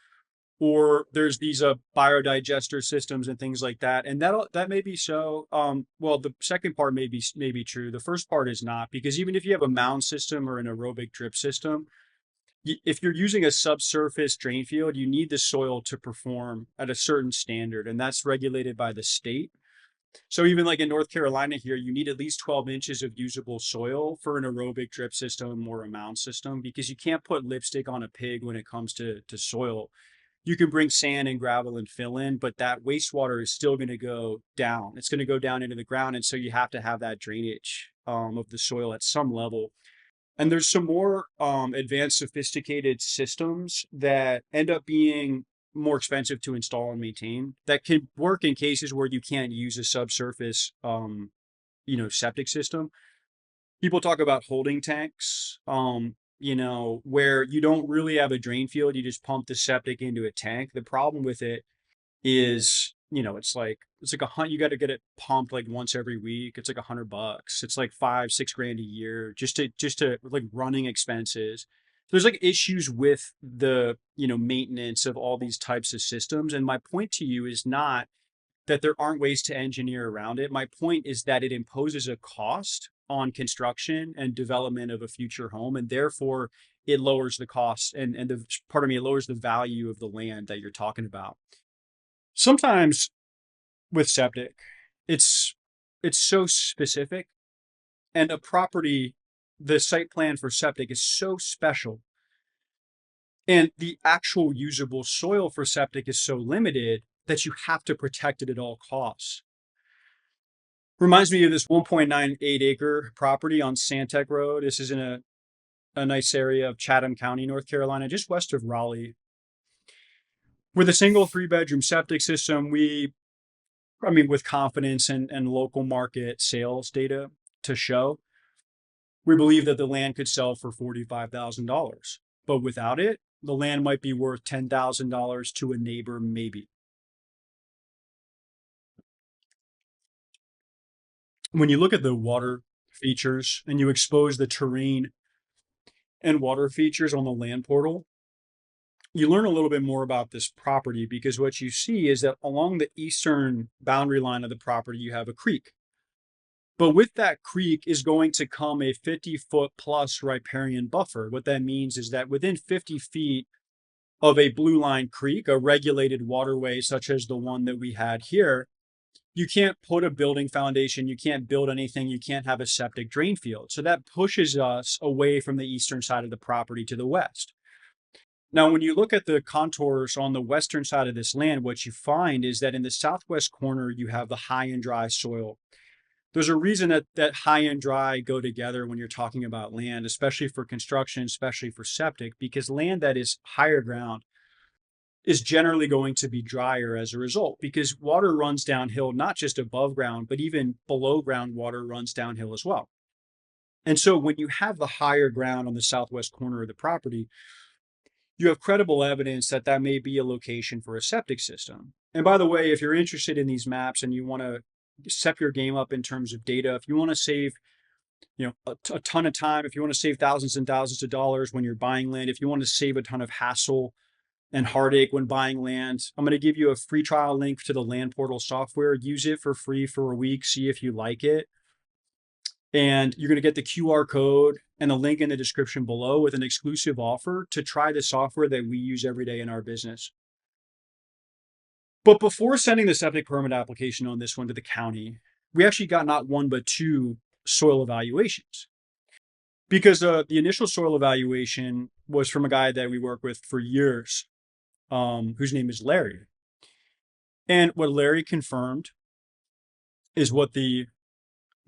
or there's these biodigester systems and things like that. And that may be so. Well, the second part may be true. The first part is not, because even if you have a mound system or an aerobic drip system, if you're using a subsurface drain field, you need the soil to perform at a certain standard, and that's regulated by the state. So even like in North Carolina here, you need at least 12 inches of usable soil for an aerobic drip system or a mound system, because you can't put lipstick on a pig when it comes to soil. You can bring sand and gravel and fill in, but that wastewater is still going to go down. It's going to go down into the ground. And so you have to have that drainage of the soil at some level. And there's some more advanced, sophisticated systems that end up being more expensive to install and maintain, that can work in cases where you can't use a subsurface, septic system. People talk about holding tanks, where you don't really have a drain field. You just pump the septic into a tank. The problem with it is, it's like you got to get it pumped like once every week. It's like $100. It's like 5-6 grand a year just to like running expenses. There's like issues with the, maintenance of all these types of systems. And my point to you is not that there aren't ways to engineer around it. My point is that it imposes a cost on construction and development of a future home, and therefore it lowers the cost it lowers the value of the land that you're talking about. Sometimes with septic, it's so specific, and a property, the site plan for septic is so special, and the actual usable soil for septic is so limited that you have to protect it at all costs. Reminds me of this 1.98 acre property on Santec Road. This is in a nice area of Chatham County, North Carolina, just west of Raleigh. With a single 3-bedroom septic system, with confidence and local market sales data to show, we believe that the land could sell for $45,000. But without it, the land might be worth $10,000 to a neighbor, maybe. When you look at the water features and you expose the terrain and water features on the land portal, you learn a little bit more about this property, because what you see is that along the eastern boundary line of the property, you have a creek. But with that creek is going to come a 50-foot plus riparian buffer. What that means is that within 50 feet of a blue line creek, a regulated waterway such as the one that we had here, you can't put a building foundation, you can't build anything, you can't have a septic drain field. So that pushes us away from the eastern side of the property to the west. Now, when you look at the contours on the western side of this land, what you find is that in the southwest corner, you have the high and dry soil. There's a reason that high and dry go together when you're talking about land, especially for construction, especially for septic, because land that is higher ground is generally going to be drier as a result, because water runs downhill, not just above ground, but even below ground water runs downhill as well. And so when you have the higher ground on the southwest corner of the property, you have credible evidence that that may be a location for a septic system. And by the way, if you're interested in these maps and you want to step your game up in terms of data, if you want to save a ton of time, if you want to save thousands and thousands of dollars when you're buying land, if you want to save a ton of hassle and heartache when buying land, I'm going to give you a free trial link to the land portal software. Use it for free for a week, see if you like it. And you're going to get the QR code and the link in the description below with an exclusive offer to try the software that we use every day in our business. But before sending the septic permit application on this one to the county, we actually got not one, but 2 soil evaluations. Because the initial soil evaluation was from a guy that we work with for years, whose name is Larry. And what Larry confirmed is what the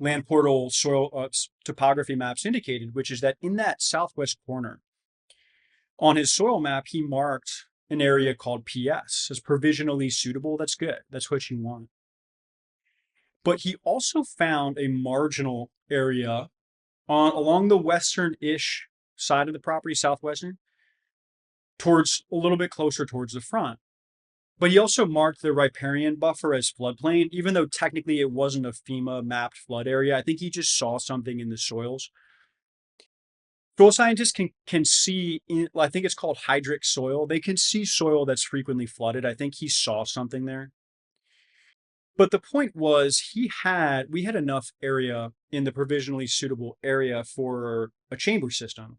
land portal soil topography maps indicated, which is that in that southwest corner on his soil map, he marked an area called PS as provisionally suitable. That's good. That's what you want. But he also found a marginal area along the western-ish side of the property, southwestern, towards a little bit closer towards the front. But he also marked the riparian buffer as floodplain, even though technically it wasn't a FEMA mapped flood area. I think he just saw something in the soils. Soil scientists can see, I think it's called hydric soil. They can see soil that's frequently flooded. I think he saw something there. But the point was we had enough area in the provisionally suitable area for a chamber system.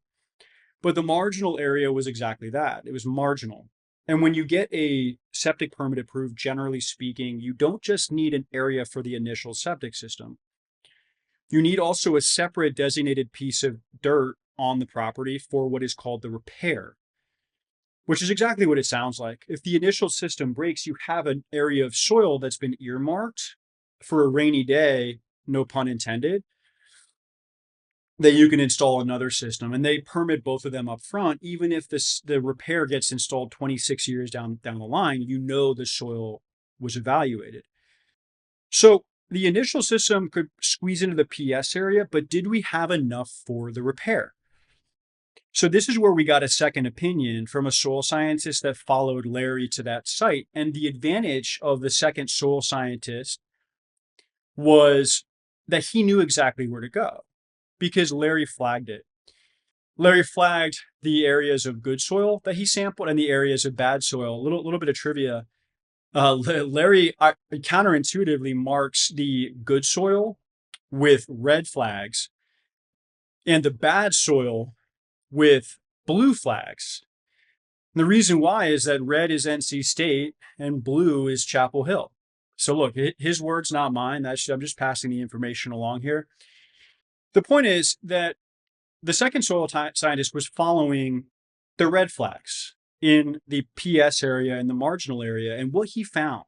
But the marginal area was exactly that. It was marginal. And when you get a septic permit approved, generally speaking, you don't just need an area for the initial septic system. You need also a separate designated piece of dirt on the property for what is called the repair, which is exactly what it sounds like. If the initial system breaks, you have an area of soil that's been earmarked for a rainy day, no pun intended, that you can install another system, and they permit both of them up front. Even if the repair gets installed 26 years down the line, the soil was evaluated. So the initial system could squeeze into the PS area, but did we have enough for the repair? So this is where we got a second opinion from a soil scientist that followed Larry to that site. And the advantage of the second soil scientist was that he knew exactly where to go because Larry flagged it. Larry flagged the areas of good soil that he sampled and the areas of bad soil. A little bit of trivia. Larry counterintuitively marks the good soil with red flags and the bad soil with blue flags. And the reason why is that red is NC State and blue is Chapel Hill. So look, his words, not mine. I'm just passing the information along here. The point is that the second soil scientist was following the red flags in the PS area and the marginal area. And what he found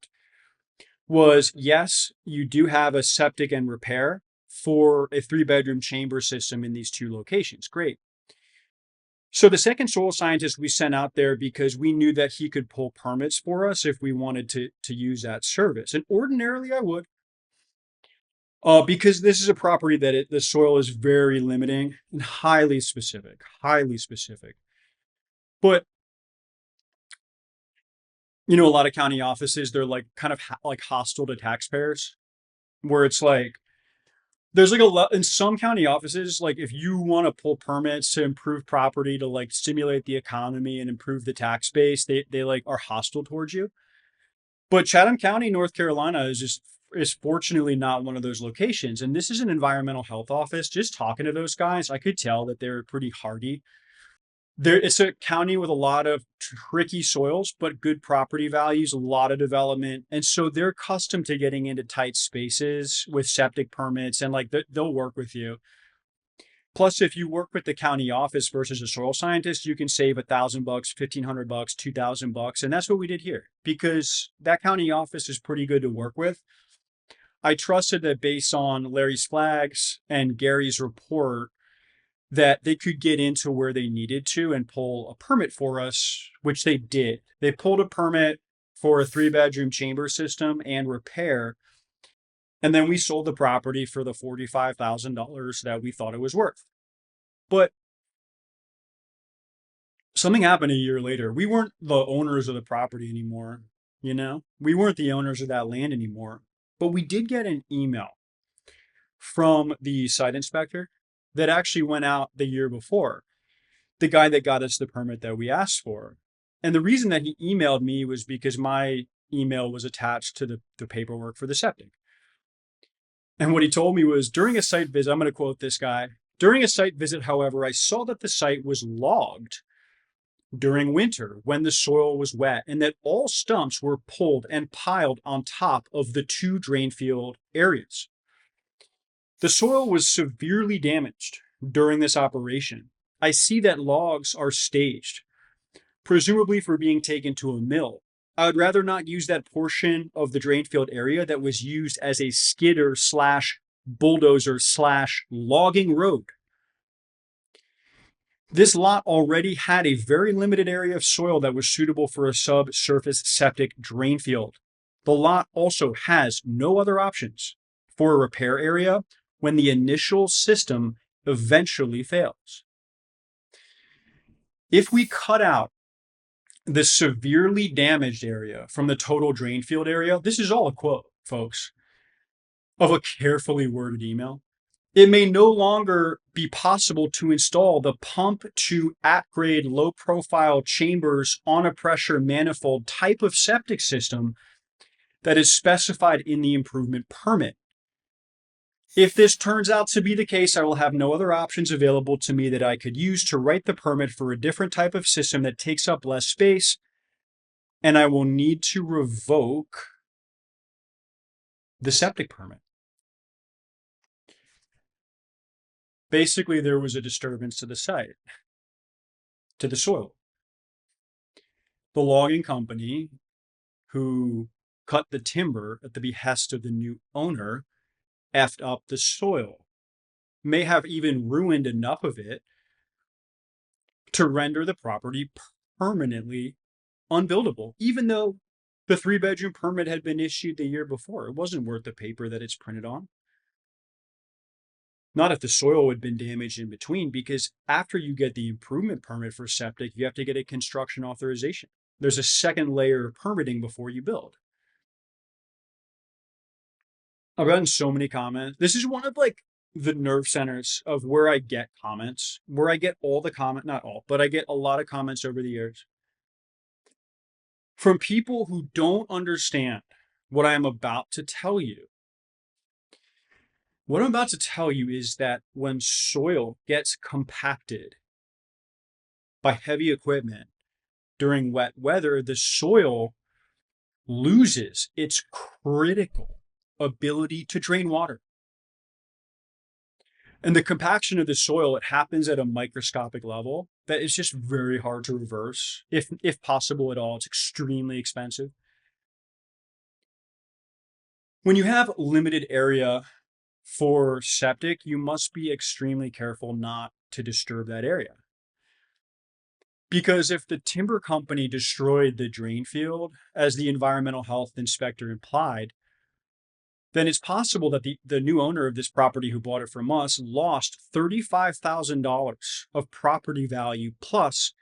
was, yes, you do have a septic and repair for a 3-bedroom chamber system in these 2 locations. Great. So the second soil scientist we sent out there because we knew that he could pull permits for us if we wanted to use that service. And ordinarily I would. Because this is a property that the soil is very limiting and highly specific. But, a lot of county offices, they're like kind of like hostile to taxpayers, where it's like, there's like in some county offices, like if you want to pull permits to improve property to like stimulate the economy and improve the tax base, they like are hostile towards you. But Chatham County, North Carolina is fortunately not one of those locations. And this is an environmental health office. Just talking to those guys, I could tell that they're pretty hardy. It's a county with a lot of tricky soils, but good property values, a lot of development. And so they're accustomed to getting into tight spaces with septic permits and like they'll work with you. Plus, if you work with the county office versus a soil scientist, you can save $1,000, $1,500, $2,000. And that's what we did here because that county office is pretty good to work with. I trusted that based on Larry's flags and Gary's report, that they could get into where they needed to and pull a permit for us, which they did. They pulled a permit for a 3-bedroom chamber system and repair. And then we sold the property for the $45,000 that we thought it was worth. But something happened a year later. We weren't the owners of the property anymore. We weren't the owners of that land anymore. But we did get an email from the site inspector that actually went out the year before, the guy that got us the permit that we asked for. And the reason that he emailed me was because my email was attached to the paperwork for the septic. And what he told me was, during a site visit, I'm going to quote this guy, during a site visit, however, I saw that the site was logged during winter when the soil was wet and that all stumps were pulled and piled on top of the 2 drain field areas. The soil was severely damaged during this operation. I see that logs are staged, presumably for being taken to a mill. I would rather not use that portion of the drain field area that was used as a skidder / bulldozer / logging road. This lot already had a very limited area of soil that was suitable for a subsurface septic drain field. The lot also has no other options for a repair area when the initial system eventually fails. If we cut out the severely damaged area from the total drain field area, this is all a quote, folks, of a carefully worded email. It may no longer be possible to install the pump to at-grade low-profile chambers on a pressure manifold type of septic system that is specified in the improvement permit. If this turns out to be the case, I will have no other options available to me that I could use to write the permit for a different type of system that takes up less space, and I will need to revoke the septic permit. Basically, there was a disturbance to the site, to the soil. The logging company who cut the timber at the behest of the new owner effed up the soil, may have even ruined enough of it to render the property permanently unbuildable, even though the 3-bedroom permit had been issued the year before. It wasn't worth the paper that it's printed on. Not if the soil had been damaged in between, because after you get the improvement permit for septic, you have to get a construction authorization. There's a second layer of permitting before you build. I've gotten so many comments. This is one of like the nerve centers of where I get comments, where I get all the not all, but I get a lot of comments over the years from people who don't understand what I am about to tell you. What I'm about to tell you is that when soil gets compacted by heavy equipment during wet weather, the soil loses its critical ability to drain water. And the compaction of the soil, it happens at a microscopic level that is just very hard to reverse. If possible at all, it's extremely expensive. When you have limited area for septic, you must be extremely careful not to disturb that area. Because if the timber company destroyed the drain field, as the environmental health inspector implied, then it's possible that the new owner of this property who bought it from us lost $35,000 of property value, plus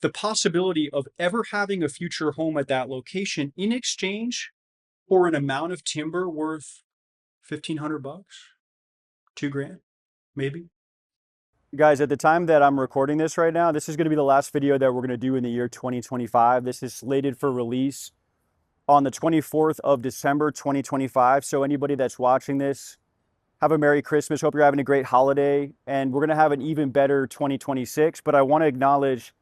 the possibility of ever having a future home at that location in exchange for an amount of timber worth $1,500, $2,000, maybe. Guys, at the time that I'm recording this right now, this is going to be the last video that we're going to do in the year 2025. This is slated for release on the 24th of December, 2025. So anybody that's watching this, have a Merry Christmas. Hope you're having a great holiday. And we're going to have an even better 2026. But I want to acknowledge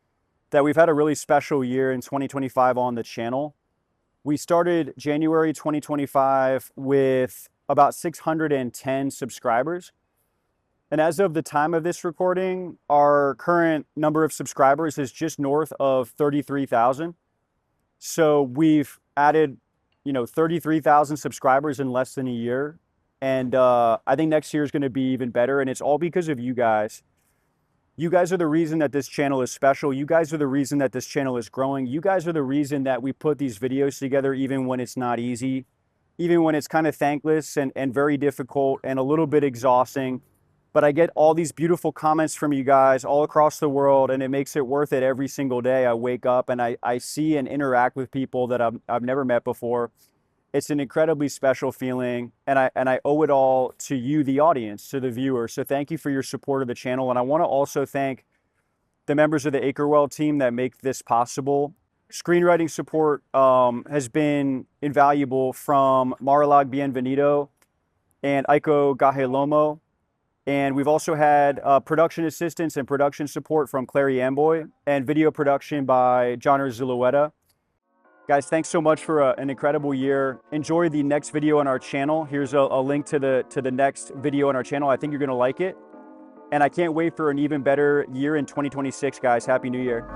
that we've had a really special year in 2025 on the channel. We started January 2025 with about 610 subscribers. And as of the time of this recording, our current number of subscribers is just north of 33,000. So we've added, 33,000 subscribers in less than a year. And I think next year is going to be even better. And it's all because of you guys. You guys are the reason that this channel is special. You guys are the reason that this channel is growing. You guys are the reason that we put these videos together, even when it's not easy, even when it's kind of thankless and very difficult and a little bit exhausting. But I get all these beautiful comments from you guys all across the world, and it makes it worth it every single day. I wake up and I see and interact with people that I've never met before. It's an incredibly special feeling, and I owe it all to you, the audience, to the viewer. So thank you for your support of the channel. And I want to also thank the members of the Acrewell team that make this possible. Screenwriting support has been invaluable from Marilag Bienvenido and Aiko Gahelomo. And we've also had production assistance and production support from Clary Amboy and video production by John Zulueta. Guys, thanks so much for an incredible year. Enjoy the next video on our channel. Here's a link to the next video on our channel. I think you're gonna like it. And I can't wait for an even better year in 2026, guys. Happy New Year.